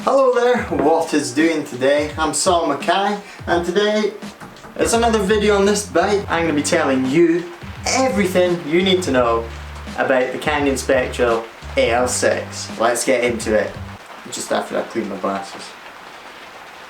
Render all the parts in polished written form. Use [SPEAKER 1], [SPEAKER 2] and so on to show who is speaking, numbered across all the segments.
[SPEAKER 1] Hello there, what is doing today? I'm Saul Mackay, and today it's another video on this bike. I'm going to be telling you everything you need to know about the Canyon Spectral AL 6. Let's get into it. Just after I clean my glasses.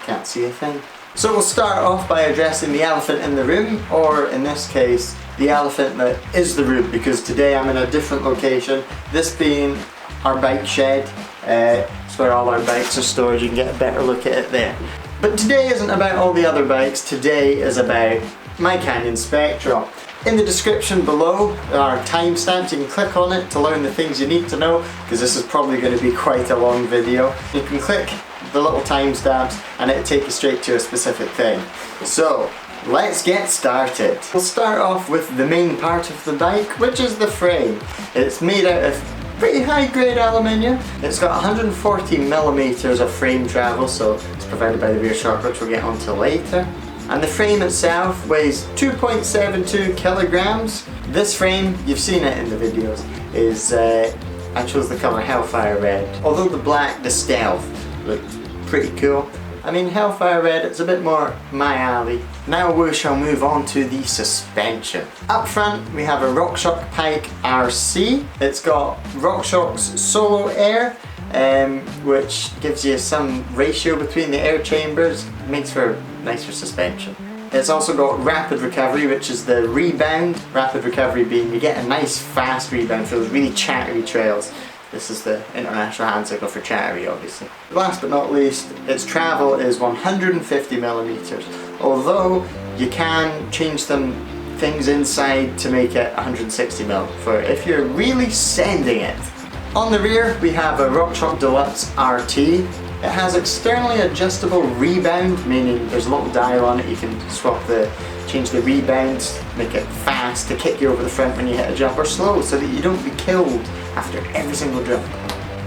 [SPEAKER 1] Can't see a thing. So we'll start off by addressing the elephant in the room, or in this case, the elephant that is the room, because today I'm in a different location. This being our bike shed. It's where all our bikes are stored. You can get a better look at it there. But today isn't about all the other bikes. Today is about my Canyon Spectral. In the description below there are timestamps. You can click on it to learn the things you need to know, because this is probably going to be quite a long video. You can click the little timestamps and it'll take you straight to a specific thing. So let's get started. We'll start off with the main part of the bike, which is the frame. It's made out of pretty high grade aluminium. It's got 140 millimeters of frame travel, so it's provided by the rear shock, which we'll get onto later. And the frame itself weighs 2.72 kilograms. This frame, you've seen it in the videos, is I chose the colour Hellfire Red. Although the black, the Stealth, looked pretty cool. I mean, Hellfire Red, it's a bit more my alley. Now we shall move on to the suspension. Up front we have a RockShox Pike RC. It's got RockShox Solo Air, which gives you some ratio between the air chambers. It makes for nicer suspension. It's also got rapid recovery, which is the rebound. Rapid recovery being you get a nice fast rebound for those really chattery trails. This is the international hand signal for chattery, obviously. Last but not least, its travel is 150 millimeters. Although you can change things inside to make it 160 mil for if you're really sending it. On the rear, we have a RockShox Deluxe RT. It has externally adjustable rebound, meaning there's a little dial on it. You can change the rebound, make it fast to kick you over the front when you hit a jump, or slow so that you don't be killed after every single jump.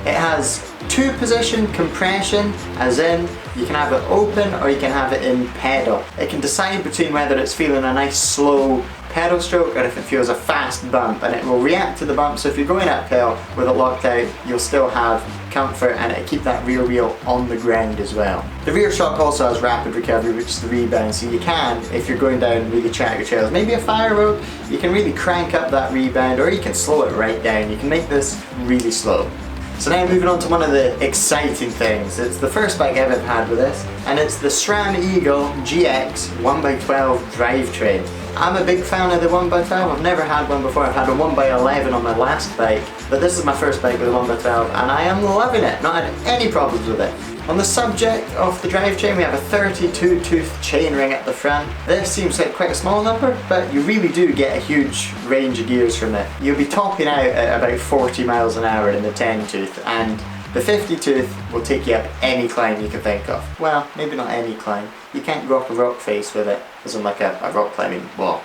[SPEAKER 1] It has 2-position compression, as in you can have it open or you can have it in pedal. It can decide between whether it's feeling a nice slow pedal stroke or if it feels a fast bump, and it will react to the bump. So if you're going uphill with it locked out, you'll still have comfort and it'll keep that rear wheel on the ground as well. The rear shock also has rapid recovery, which is the rebound, so you can, if you're going down really chatty trails, maybe a fire road, you can really crank up that rebound, or you can slow it right down. You can make this really slow. So now moving on to one of the exciting things. It's the first bike I've ever had with this, and it's the SRAM Eagle GX 1x12 drivetrain. I'm a big fan of the 1x12. I've never had one before. I've had a 1x11 on my last bike, but this is my first bike with a 1x12 and I am loving it. Not had any problems with it. On the subject of the drivetrain, we have a 32-tooth chainring at the front. This seems like quite a small number, but you really do get a huge range of gears from it. You'll be topping out at about 40 miles an hour in the 10-tooth, and the 50-tooth will take you up any climb you can think of. Well, maybe not any climb. You can't go up a rock face with it, as in like a rock climbing wall.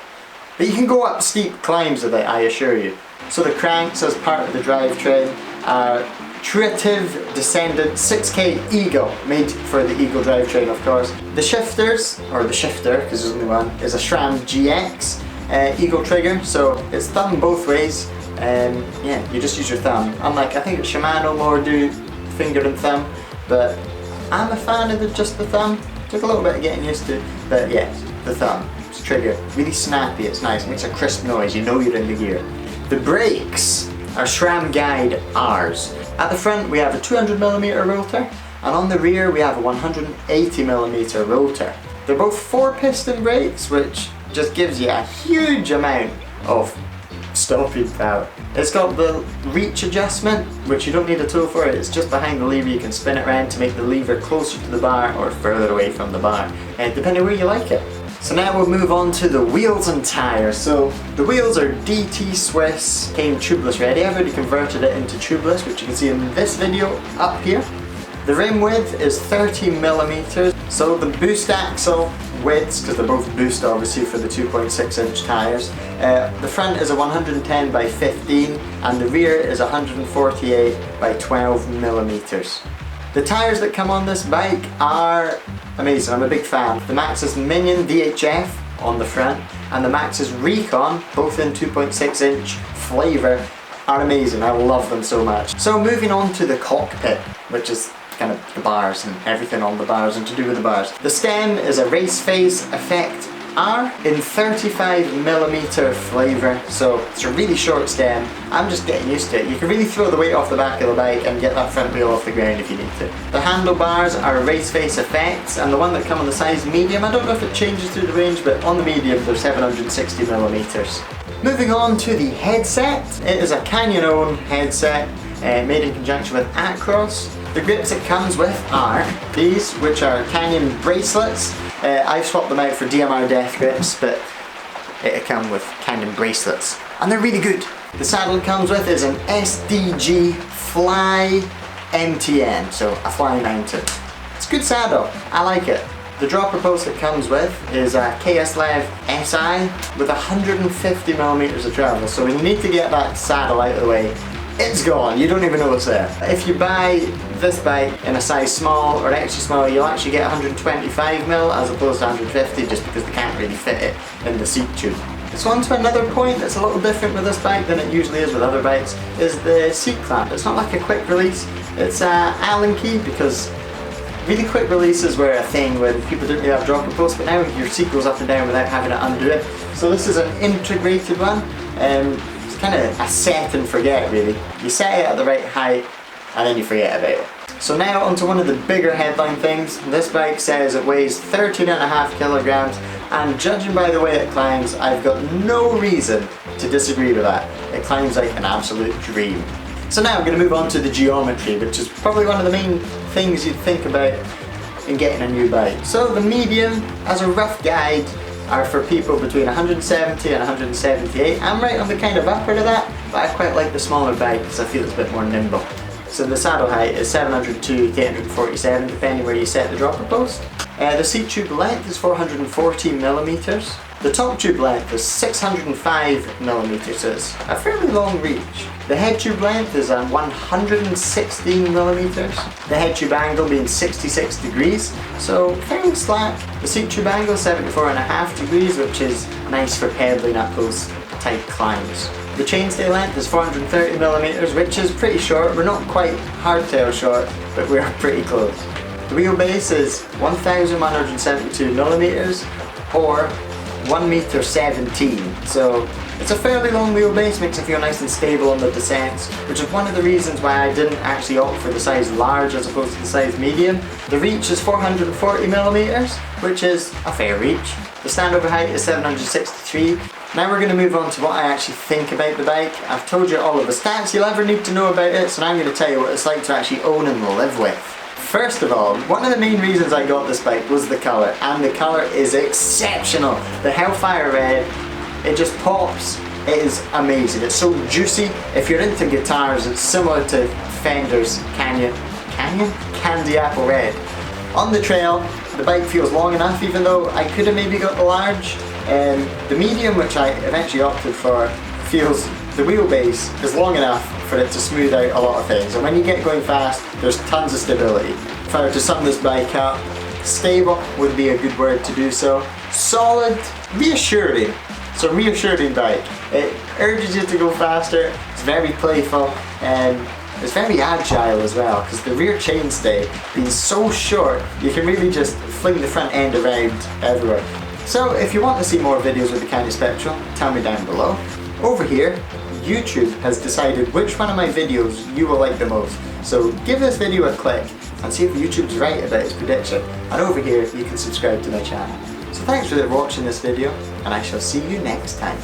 [SPEAKER 1] But you can go up steep climbs with it, I assure you. So the cranks as part of the drivetrain are Tritive Descendant 6K Eagle, made for the Eagle drivetrain of course. The shifters, or the shifter, because there's only one, is a SRAM GX Eagle trigger, so it's thumb both ways. Yeah, you just use your thumb. Unlike, I think it's Shimano more do finger and thumb, but I'm a fan of just the thumb. Took a little bit of getting used to, but yeah, the thumb. It's trigger. Really snappy, it's nice, makes a crisp noise, you know you're in the gear. The brakes are SRAM Guide R's. At the front we have a 200mm rotor, and on the rear we have a 180mm rotor. They're both 4-piston brakes, which just gives you a huge amount of stopping power. It's got the reach adjustment, which you don't need a tool for. It's just behind the lever. You can spin it around to make the lever closer to the bar or further away from the bar, depending where you like it. So now we'll move on to the wheels and tyres. So the wheels are DT Swiss, came tubeless ready. I've already converted it into tubeless, which you can see in this video up here. The rim width is 30mm. So the boost axle widths, because they're both boost obviously for the 2.6-inch tyres. The front is a 110 by 15 and the rear is 148 by 12mm. The tyres that come on this bike are amazing. I'm a big fan. The Maxxis Minion VHF on the front and the Maxxis Recon, both in 2.6-inch flavour, are amazing. I love them so much. So moving on to the cockpit, which is kind of the bars and everything on the bars and to do with the bars. The stem is a race face effect R in 35mm flavour, so it's a really short stem. I'm just getting used to it. You can really throw the weight off the back of the bike and get that front wheel off the ground if you need to. The handlebars are race face effects, and the one that come on the size medium, I don't know if it changes through the range, but on the medium they're 760mm. Moving on to the headset. It is a Canyon owned headset made in conjunction with Acros. The grips it comes with are these, which are Canyon bracelets. I've swapped them out for DMR Death grips, but it come with Canyon bracelets, and they're really good. The saddle it comes with is an SDG Fly MTN, so a fly mounted. It's a good saddle, I like it. The dropper post it comes with is a KS-Lev SI with 150mm of travel, so when you need to get that saddle out of the way, it's gone, you don't even know what's there. If you buy this bike in a size small or extra small, you'll actually get 125mm as opposed to 150, just because they can't really fit it in the seat tube. So on to another point that's a little different with this bike than it usually is with other bikes, is the seat clamp. It's not like a quick release, it's an Allen key, because really quick releases were a thing when people didn't really have dropper posts, but now your seat goes up and down without having to undo it. So this is an integrated one. It's kind of a set and forget really. You set it at the right height and then you forget about it. So now onto one of the bigger headline things. This bike says it weighs 13.5 kilograms, and judging by the way it climbs, I've got no reason to disagree with that. It climbs like an absolute dream. So now I'm going to move on to the geometry, which is probably one of the main things you'd think about in getting a new bike. So the medium, as a rough guide, are for people between 170 and 178. I'm right on the kind of upper to that, but I quite like the smaller bike because I feel it's a bit more nimble. So the saddle height is 702 to 847, depending where you set the dropper post. The seat tube length is 440mm. The top tube length is 605mm, so it's a fairly long reach. The head tube length is 116mm. The head tube angle being 66 degrees, so fairly slack. The seat tube angle is 74.5 degrees, which is nice for pedaling up those tight climbs. The chainstay length is 430mm, which is pretty short. We're not quite hardtail short, but we're pretty close. The wheelbase is 1172mm, or 1m17, so it's a fairly long wheelbase, makes it feel nice and stable on the descents, which is one of the reasons why I didn't actually opt for the size large as opposed to the size medium. The reach is 440mm, which is a fair reach. The standover height is 763. Now we're going to move on to what I actually think about the bike. I've told you all of the stats you'll ever need to know about it, so now I'm going to tell you what it's like to actually own and live with. First of all, one of the main reasons I got this bike was the colour, and the colour is exceptional. The Hellfire Red, it just pops. It is amazing. It's so juicy. If you're into guitars, it's similar to Fender's Candy Apple Red. On the trail, the bike feels long enough, even though I could have maybe got the large. The medium, which I eventually opted for, feels the wheelbase is long enough for it to smooth out a lot of things, and when you get going fast, there's tons of stability. If I were to sum this bike up, stable would be a good word to do so. Solid, reassuring. It's a reassuring bike. It urges you to go faster, it's very playful, and it's very agile as well, because the rear chainstay being so short, you can really just fling the front end around everywhere. So if you want to see more videos with the Canyon Spectral, tell me down below. Over here, YouTube has decided which one of my videos you will like the most. So give this video a click and see if YouTube's right about its prediction. And over here, you can subscribe to my channel. So thanks for watching this video, and I shall see you next time.